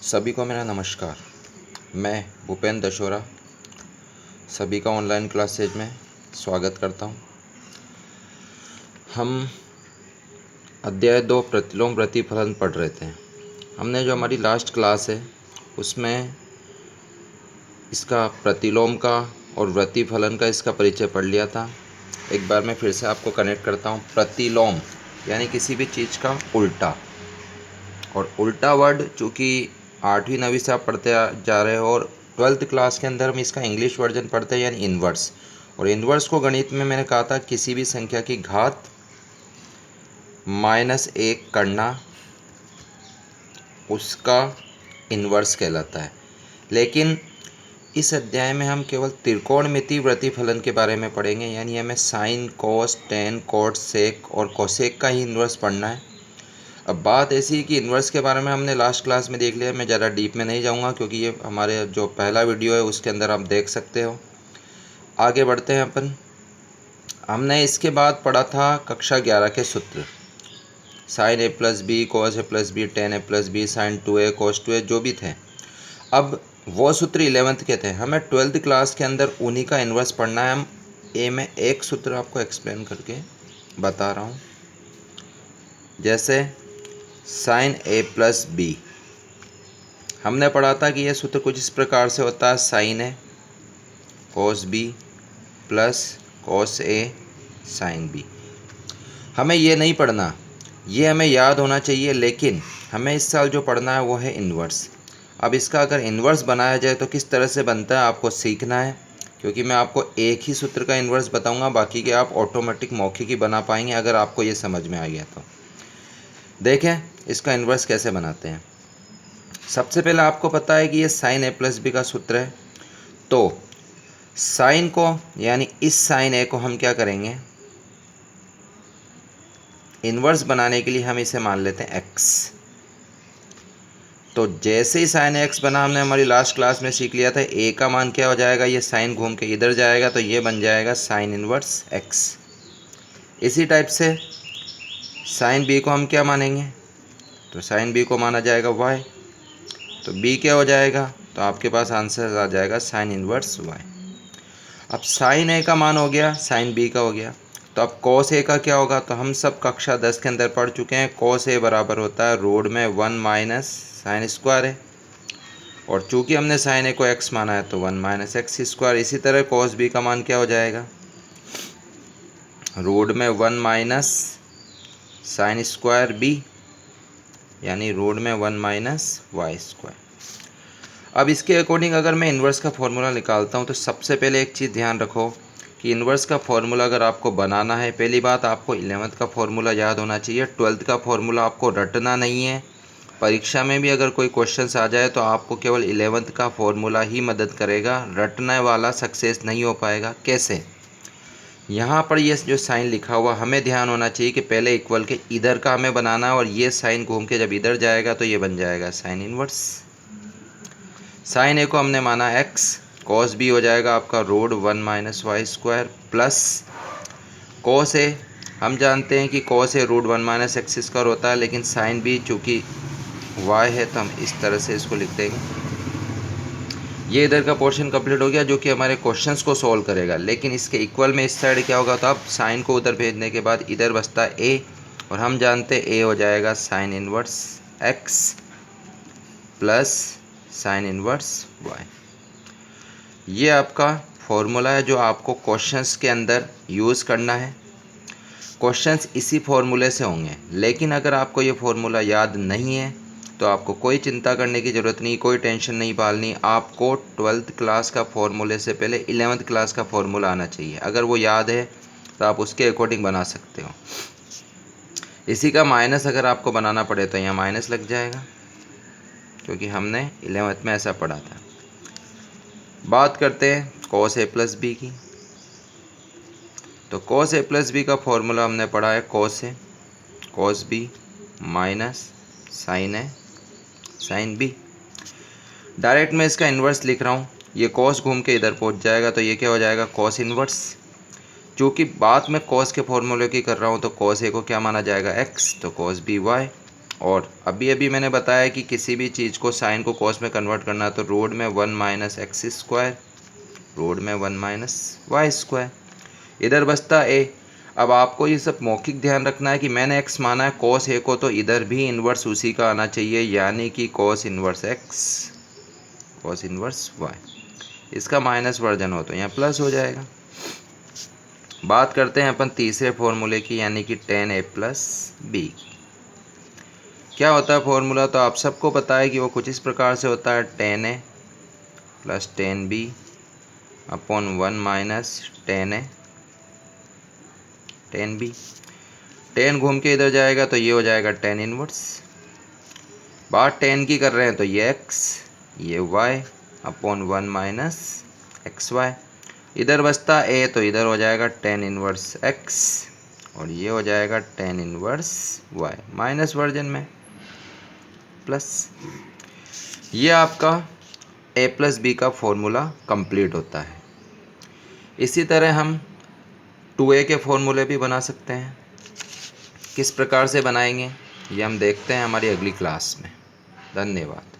सभी को मेरा नमस्कार। मैं भूपेंद्र दशोरा सभी का ऑनलाइन क्लासेज में स्वागत करता हूं। हम अध्याय 2 प्रतिलोम प्रतिफलन पढ़ रहे थे। हमने जो हमारी लास्ट क्लास है उसमें इसका प्रतिलोम का और प्रतिफलन का इसका परिचय पढ़ लिया था। एक बार मैं फिर से आपको कनेक्ट करता हूं। प्रतिलोम यानी किसी भी चीज़ का उल्टा, और उल्टा वर्ड चूँकि 8वीं 9वीं से आप पढ़ते जा रहे हो और 12th क्लास के अंदर हम इसका इंग्लिश वर्जन पढ़ते हैं यानी इन्वर्स। और इन्वर्स को गणित में मैंने कहा था किसी भी संख्या की घात -1 करना उसका इन्वर्स कहलाता है। लेकिन इस अध्याय में हम केवल त्रिकोणमितीय प्रतिफलन के बारे में पढ़ेंगे, यानी हमें साइन, कोस, टेन, कॉट, सेक और कोसेक का ही इन्वर्स पढ़ना है। अब बात ऐसी है कि इन्वर्स के बारे में हमने लास्ट क्लास में देख लिया। मैं ज़्यादा डीप में नहीं जाऊंगा क्योंकि ये हमारे जो पहला वीडियो है उसके अंदर आप देख सकते हो। आगे बढ़ते हैं अपन। हमने इसके बाद पढ़ा था कक्षा 11 के सूत्र, sign a + b, cos a + b, tan a + b, sin 2a, cos 2a जो भी थे। अब वो सूत्र 11th के थे, हमें 12th क्लास के अंदर उन्हीं का इन्वर्स पढ़ना है। हम ए में एक सूत्र आपको एक्सप्लेन करके बता रहा हूँ। जैसे साइन a + b, हमने पढ़ा था कि यह सूत्र कुछ इस प्रकार से होता है, sine a cos b plus cos a sin b। हमें ये नहीं पढ़ना, ये हमें याद होना चाहिए, लेकिन हमें इस साल जो पढ़ना है वो है इन्वर्स। अब इसका अगर इन्वर्स बनाया जाए तो किस तरह से बनता है आपको सीखना है, क्योंकि मैं आपको एक ही सूत्र का इन्वर्स बताऊंगा, बाकी के आप ऑटोमेटिक मौखिक ही बना पाएंगे अगर आपको ये समझ में आ गया तो। देखें इसका इन्वर्स कैसे बनाते हैं। सबसे पहले आपको पता है कि ये साइन a + b का सूत्र है, तो साइन को यानी इस साइन a को हम क्या करेंगे, इन्वर्स बनाने के लिए हम इसे मान लेते हैं x। तो जैसे ही साइन x बना, हमने हमारी लास्ट क्लास में सीख लिया था a का मान क्या हो जाएगा, ये साइन घूम के इधर जाएगा तो ये बन जाएगा साइन इन्वर्स x। इसी टाइप से साइन b को हम क्या मानेंगे, तो साइन b को माना जाएगा y, तो b क्या हो जाएगा, तो आपके पास आंसर आ जाएगा साइन इन्वर्स y। अब साइन a का मान हो गया, साइन b का हो गया, तो अब कॉस a का क्या होगा, तो हम सब कक्षा 10 के अंदर पढ़ चुके हैं। कॉस a बराबर होता है रूट में 1 - साइन स्क्वायर है, और चूंकि हमने साइन a को x माना है तो 1 - x स्क्वायर। इसी तरह कॉस b का मान क्या हो जाएगा, रूट में 1 - साइन स्क्वायर b, यानी रूट में 1 - y स्क्वायर। अब इसके अकॉर्डिंग अगर मैं इन्वर्स का फॉर्मूला निकालता हूँ तो सबसे पहले एक चीज़ ध्यान रखो कि इन्वर्स का फॉर्मूला अगर आपको बनाना है, पहली बात आपको 11th का फॉर्मूला याद होना चाहिए। 12th का फॉर्मूला आपको रटना नहीं है। परीक्षा में भी अगर कोई क्वेश्चन आ जाए तो आपको केवल 11th का फॉर्मूला ही मदद करेगा, रटने वाला सक्सेस नहीं हो पाएगा। कैसे, यहाँ पर ये जो साइन लिखा हुआ, हमें ध्यान होना चाहिए कि पहले इक्वल के इधर का हमें बनाना है, और ये साइन घूम के जब इधर जाएगा तो ये बन जाएगा साइन इन्वर्स। साइन a को हमने माना x, कॉस b हो जाएगा आपका root 1 - y square plus cos a, हम जानते हैं कि cos a root 1 - x square होता है, लेकिन साइन b चूँकि y है तो हम इस तरह से इसको लिख देंगे। ये इधर का पोर्शन कंप्लीट हो गया जो कि हमारे क्वेश्चंस को सॉल्व करेगा। लेकिन इसके इक्वल में इस साइड क्या होगा, तो अब साइन को उधर भेजने के बाद इधर बचता है a, और हम जानते हैं a हो जाएगा sign inverse x plus sign inverse y। ये आपका फॉर्मूला है जो आपको क्वेश्चंस के अंदर यूज़ करना है। क्वेश्चंस इसी फॉर्मूले से होंगे, लेकिन अगर आपको ये फॉर्मूला याद नहीं है तो आपको कोई चिंता करने की ज़रूरत नहीं, कोई टेंशन नहीं पालनी। आपको 12th क्लास का फॉर्मूले से पहले 11th क्लास का फॉर्मूला आना चाहिए। अगर वो याद है तो आप उसके अकॉर्डिंग बना सकते हो। इसी का माइनस अगर आपको बनाना पड़े तो यहाँ माइनस लग जाएगा, क्योंकि हमने 11th में ऐसा पढ़ा था। बात करते हैं cos a + b की। तो cos a + b का फॉर्मूला हमने पढ़ा है cos b minus sine a sine b। Direct मैं इसका इन्वर्स लिख रहा हूँ, ये cos घूम के इधर पहुँच जाएगा तो ये क्या हो जाएगा cos इन्वर्स। चूँकि बात मैं cos के फॉर्मूले की कर रहा हूँ तो cos a को क्या माना जाएगा x, तो cos b y। और अभी अभी मैंने बताया कि किसी भी चीज़ को साइन को कॉस में कन्वर्ट करना है तो रोड में 1 माइनस एक्स स्क्वायर, रोड में 1 माइनस वाई स्क्वायर, इधर बचता ए। अब आपको ये सब मौखिक ध्यान रखना है कि मैंने x माना है cos a को, तो इधर भी इन्वर्स उसी का आना चाहिए, यानी कि cos inverse x, cos inverse y। इसका माइनस वर्जन हो तो यहाँ प्लस हो जाएगा। बात करते हैं अपन तीसरे फॉर्मूले की, यानी कि tan a प्लस बी। क्या होता है फॉर्मूला, तो आप सबको पता है कि वो कुछ इस प्रकार से होता है, tan a plus tan b upon 1 minus tan a tan b। Ten घूम के इधर जाएगा तो ये हो जाएगा टेन इनवर्स। बात टेन की कर रहे हैं तो ये x, ये y upon 1 minus x y. इधर बचता a तो इधर हो जाएगा टेन इनवर्स x और ये हो जाएगा tan inverse y, minus version में प्लस। ये आपका a प्लस बी का फॉर्मूला कंप्लीट होता है। इसी तरह हम 2a के फॉर्मूले भी बना सकते हैं। किस प्रकार से बनाएंगे ये हम देखते हैं हमारी अगली क्लास में। धन्यवाद।